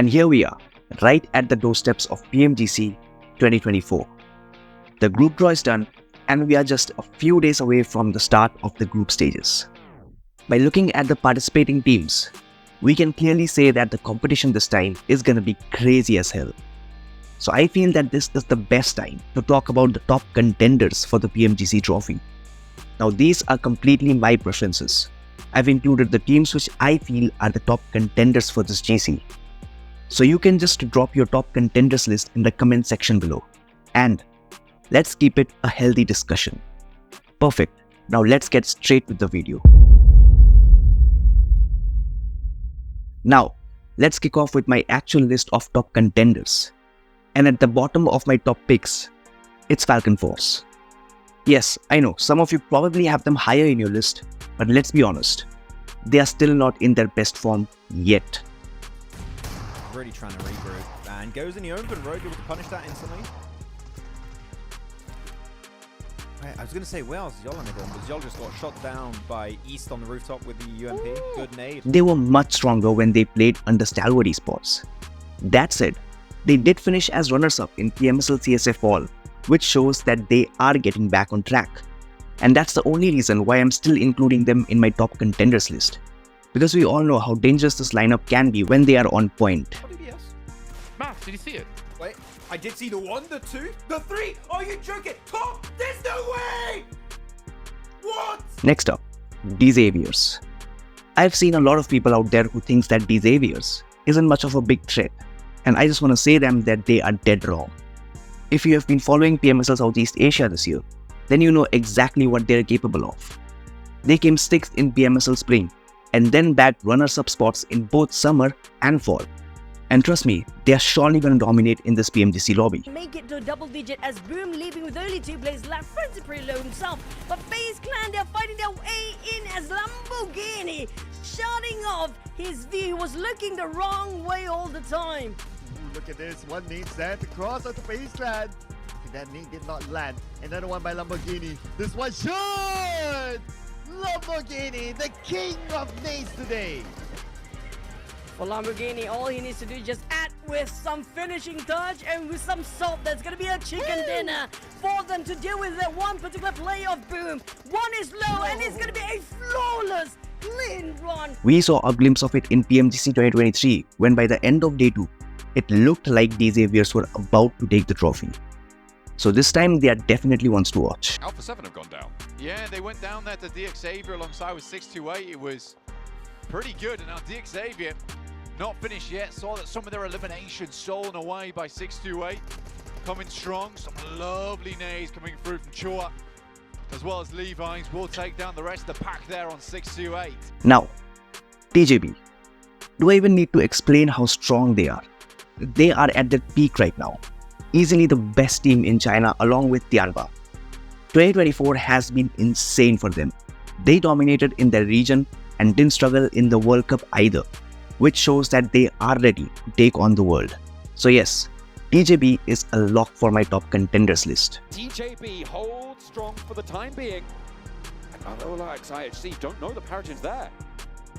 And here we are, right at the doorsteps of PMGC 2024. The group draw is done and we are just a few days away from the start of the group stages. By looking at the participating teams, we can clearly say that the competition this time is gonna be crazy as hell. So I feel that this is the best time to talk about the top contenders for the PMGC trophy. Now these are completely my preferences. I've included the teams which I feel are the top contenders for this GC. So you can just drop your top contenders list in the comment section below. And let's keep it a healthy discussion. Perfect. Now let's get straight with the video. Now, let's kick off with my actual list of top contenders. And at the bottom of my top picks, it's Falcon Force. Yes, I know, some of you probably have them higher in your list, but let's be honest, they are still not in their best form yet. Really trying to regroup, and goes in the open road, able to punish that instantly. I was going to say, where's Yol on it, but Yol just got shot down by East on the rooftop with the UMP. Good nade. They were much stronger when they played under Stalwart Esports. That said, they did finish as runners-up in PMSL CSA Fall, which shows that they are getting back on track. And that's the only reason why I'm still including them in my top contenders list. Because we all know how dangerous this lineup can be when they are on point. What did he ask? Math, did you see it? Wait, I did see the 1, the 2, the 3! Are you joking? Top! There's no way! What? Next up, Xaviers. I've seen a lot of people out there who thinks that Xaviers isn't much of a big threat. And I just want to say them that they are dead wrong. If you have been following PMSL Southeast Asia this year, then you know exactly what they're capable of. They came 6th in PMSL Spring and then bagged runners-up spots in both summer and fall. And trust me, they are surely going to dominate in this PMGC lobby. Make it to a double digit as Boom leaving with only 2 players left. Friends are pretty low himself, but FaZe Clan, they're fighting their way in as Lamborghini shutting off his view. He was looking the wrong way all the time. Ooh, look at this, one nade sent across onto FaZe Clan. That nade did not land. Another one by Lamborghini. This one should! Lamborghini, the king of nades today. For Lamborghini, all he needs to do is just add with some finishing touch and with some salt. That's going to be a chicken dinner for them to deal with that one particular play of Boom. One is low and it's going to be a flawless clean run. We saw a glimpse of it in PMGC 2023 when by the end of day 2, it looked like the Xaviers were about to take the trophy. So this time they are definitely ones to watch. Alpha 7 have gone down. Yeah, they went down there to DXavier alongside with 628. It was pretty good. And now DXavier not finished yet. Saw that some of their elimination stolen away by 628. Coming strong. Some lovely nades coming through from Chua, as well as Levi's will take down the rest of the pack there on 628. Now, TJB. Do I even need to explain how strong they are? They are at their peak right now. Easily the best team in China along with Tianba. 2024 has been insane for them. They dominated in their region and didn't struggle in the World Cup either, which shows that they are ready to take on the world. So yes, TJB is a lock for my top contenders list. TJB holds strong for the time being. And Olax IHC don't know the Paragon's there.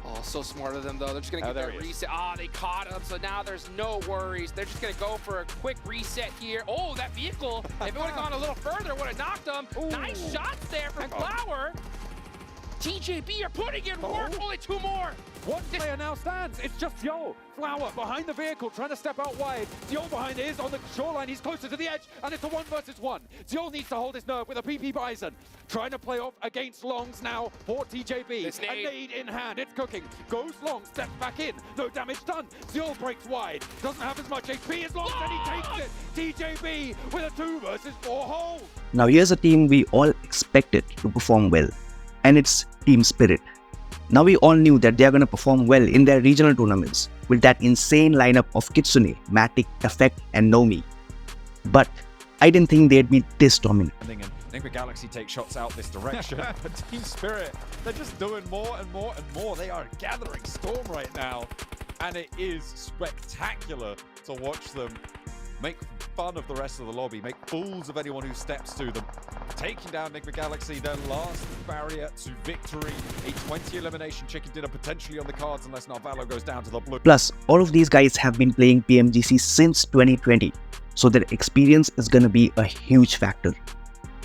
Oh, so smart of them, though. They're just going to get that reset. Ah, they caught him, so now there's no worries. They're just going to go for a quick reset here. Oh, that vehicle, if it would have gone a little further, would have knocked him. Ooh. Nice shots there from Flower. TJB are putting in work. Only 2 more. One player now stands. It's just Yo. Flower behind the vehicle, trying to step out wide. Zio behind is on the shoreline. He's closer to the edge, and it's a 1 versus 1. Zio needs to hold his nerve with a PP Bison. Trying to play off against Longs now for TJB. A nade in hand. It's cooking. Goes Long, steps back in. No damage done. Zio breaks wide. Doesn't have as much HP as Longs, and he takes it. TJB with a 2 versus 4 hold. Now here's a team we all expected to perform well, and it's Team Spirit. Now we all knew that they are going to perform well in their regional tournaments with that insane lineup of Kitsune, Matic, Effect and Nomi. But I didn't think they'd be this dominant. I think the Galaxy take shots out this direction. But Team Spirit, they're just doing more and more and more. They are gathering storm right now. And it is spectacular to watch them make fun of the rest of the lobby, make fools of anyone who steps to them. Taking down Enigma Galaxy, their last barrier to victory. A 20 elimination chicken dinner potentially on the cards unless Narvalo goes down to the blue. Plus, all of these guys have been playing PMGC since 2020, so their experience is gonna be a huge factor.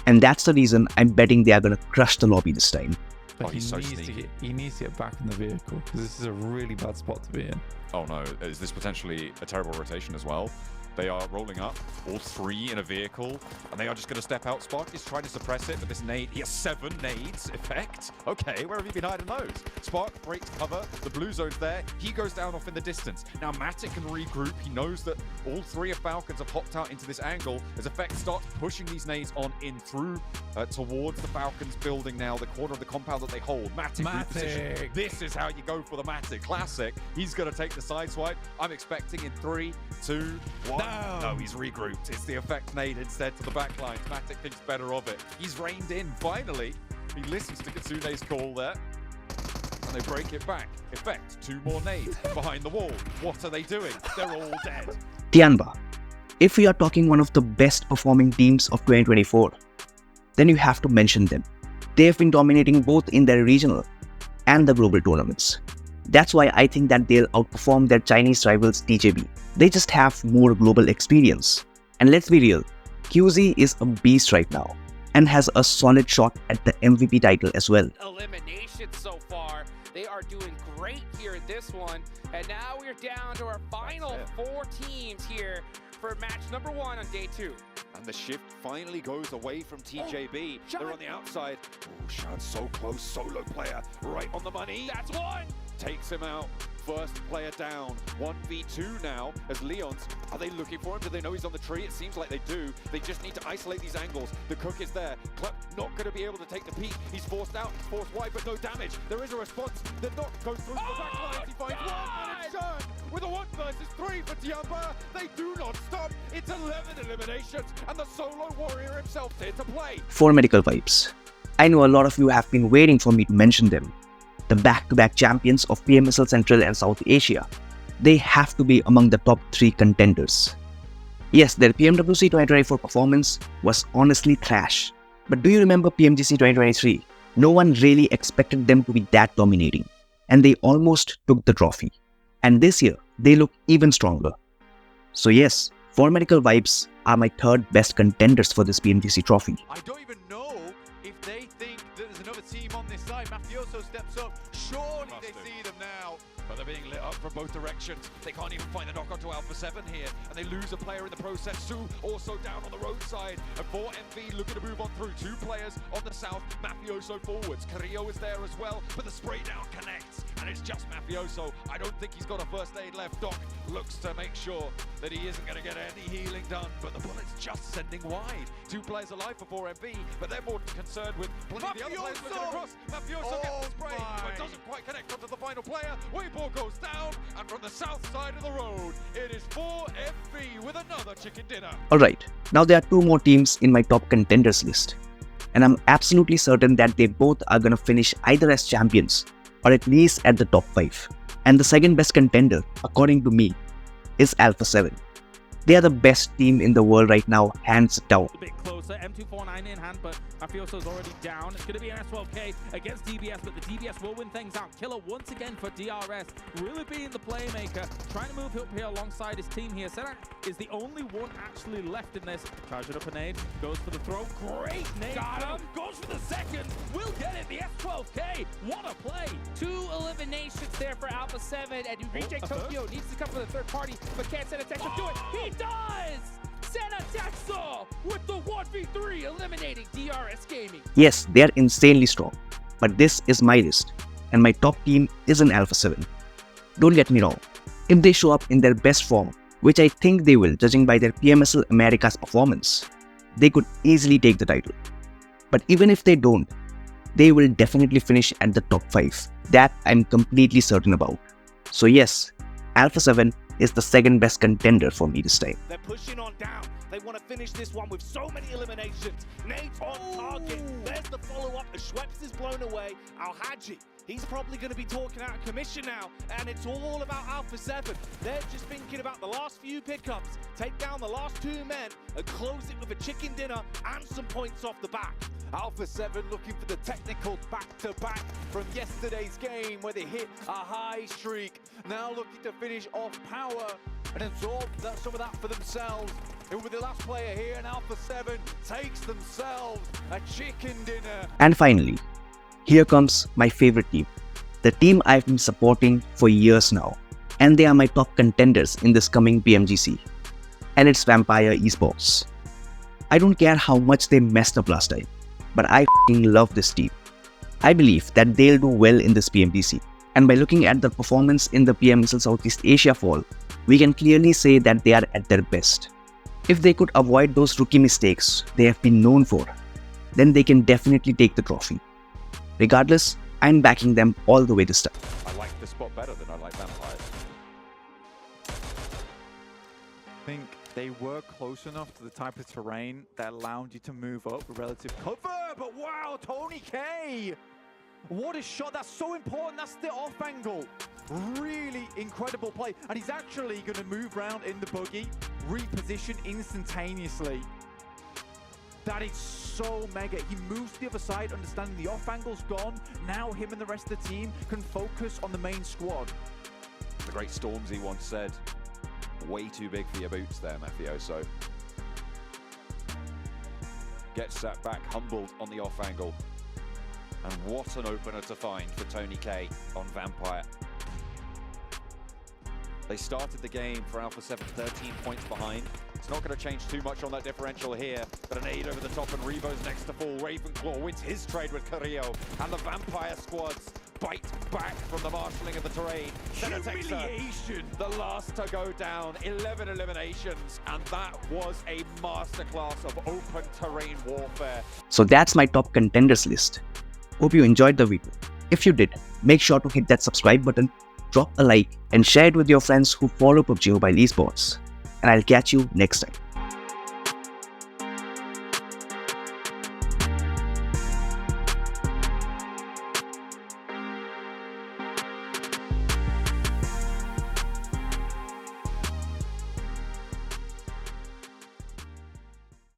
And that's the reason I'm betting they are gonna crush the lobby this time. Oh, he's so sneaky. He needs to get back in the vehicle because this is a really bad spot to be in. Oh no, is this potentially a terrible rotation as well? They are rolling up, all three in a vehicle, and they are just going to step out. Spark is trying to suppress it, but this nade, he has 7 nades effect. Okay, where have you been hiding those? Spark breaks cover, the blue zone's there, he goes down off in the distance. Now Matic can regroup, he knows that all 3 of Falcons have hopped out into this angle as Effect starts pushing these nades on in through towards the Falcons building now, the corner of the compound that they hold. Matic reposition. This is how you go for the Matic classic. He's going to take the side swipe. I'm expecting in 3, 2, 1. No, he's regrouped. It's the Effect nade instead to the back lines. Matic thinks better of it. He's reined in, finally. He listens to Kitsune's call there. And they break it back. Effect, 2 more nades behind the wall. What are they doing? They're all dead. Tianba. If we are talking one of the best performing teams of 2024, then you have to mention them. They have been dominating both in their regional and the global tournaments. That's why I think that they'll outperform their Chinese rivals TJB. They just have more global experience. And let's be real, QZ is a beast right now and has a solid shot at the MVP title as well. Elimination so far. They are doing great here in this one. And now we're down to our final 4 teams here for match number 1 on day 2. And the shift finally goes away from TJB. They're on the outside. Oh, Shan so close, solo player, right on the money. That's 1. Takes him out. First player down. 1v2 now as Leon's. Are they looking for him? Do they know he's on the tree? It seems like they do. They just need to isolate these angles. The cook is there. Club not going to be able to take the peek. He's forced out. He's forced wide, but no damage. There is a response. The knock goes through the back line. He finds one, and it's Shan with a 1 versus 3 for Tianba. They do not stop. It's 11 eliminations, and the solo warrior himself here to play. 4 medical vibes. I know a lot of you have been waiting for me to mention them. The back-to-back champions of PMSL Central and South Asia. They have to be among the top 3 contenders. Yes, their PMWC 2024 performance was honestly trash. But do you remember PMGC 2023? No one really expected them to be that dominating. And they almost took the trophy. And this year, they look even stronger. So yes, 4 medical vibes are my 3rd best contenders for this PMGC trophy. I don't even know if they think that there's another team on this side. Mafioso steps up. Surely they see them now. But they're being lit up from both directions. They can't even find the knock onto Alpha 7 here. And they lose a player in the process. Su also down on the roadside. And 4MV looking to move on through. 2 players on the south. Mafioso forwards. Carrillo is there as well. But the spray down connects. And it's just Mafioso. I don't think he's got a first aid left. Doc looks to make sure that he isn't going to get any healing done. But the bullet's just sending wide. 2 players alive for 4MV. But they're more concerned with plenty of the other players moving across. Mafioso gets the spray. But doesn't quite connect onto the final player. Weibo goes down. And from the south side of the road, it is 4MV with another chicken dinner. Alright, now there are 2 more teams in my top contenders list. And I'm absolutely certain that they both are gonna finish either as champions or at least at the top 5. And the second best contender, according to me, is Alpha 7. They are the best team in the world right now, hands down. A bit closer, M249 in hand, but Mafioso's already down. It's going to be an S12K against DBS, but the DBS will win things out. Killer once again for DRS, really being the playmaker, trying to move up here alongside his team here. Senak is the only one actually left in this. Charging up a nade, goes for the throw, great nade. Got him, goes for the second, will get it, the S12K, what a play. 2 eliminations there for Alpha 7, and Reject Tokyo needs to come for the 3rd party, but can't send a text do it. He does! Sena Texel with the 1v3 eliminating DRS Gaming. Yes, they are insanely strong, but this is my list, and my top team is an Alpha 7. Don't get me wrong, if they show up in their best form, which I think they will judging by their PMSL America's performance, they could easily take the title. But even if they don't, they will definitely finish at the top 5. That I'm completely certain about. So yes, Alpha 7 is the second best contender for me this time. They're pushing on down. They want to finish this one with so many eliminations. Nate's on target. There's the follow-up as Schweppes is blown away. Al-Haji, he's probably going to be talking out of commission now. And it's all about Alpha 7. They're just thinking about the last few pickups. Take down the last two men and close it with a chicken dinner and some points off the back. Alpha 7 looking for the technical back-to-back from yesterday's game where they hit a high streak. Now looking to finish off power and absorb some of that for themselves. It will be the last player here, and Alpha 7 takes themselves a chicken dinner. And finally, here comes my favorite team. The team I've been supporting for years now. And they are my top contenders in this coming PMGC. And it's Vampire Esports. I don't care how much they messed up last time, but I f***ing love this team. I believe that they'll do well in this PMGC. And by looking at their performance in the PMSL Southeast Asia Fall, we can clearly say that they are at their best. If they could avoid those rookie mistakes they have been known for, then they can definitely take the trophy. Regardless, I'm backing them all the way this time. I like this spot better than I like Vampires. I think they were close enough to the type of terrain that allowed you to move up with relative cover, but wow, Tony K! What a shot, that's so important, that's the off angle. Really incredible play, and he's actually going to move around in the buggy, reposition instantaneously. That is so mega. He moves to the other side, understanding the off angle's gone. Now him and the rest of the team can focus on the main squad. The great Stormzy once said, way too big for your boots there, Mafioso. Gets that back, humbled on the off angle. And what an opener to find for Tony K on Vampire. They started the game for Alpha 7 13 points behind. It's not going to change too much on that differential here, but an 8 over the top and Revo's next to fall. Ravenclaw wins his trade with Carrillo, and the Vampire squads bite back from the marshalling of the terrain. Humiliation! The last to go down, 11 eliminations, and that was a masterclass of open terrain warfare. So that's my top contenders list. Hope you enjoyed the video. If you did, make sure to hit that subscribe button, drop a like, and share it with your friends who follow PUBG Mobile Esports. And I'll catch you next time.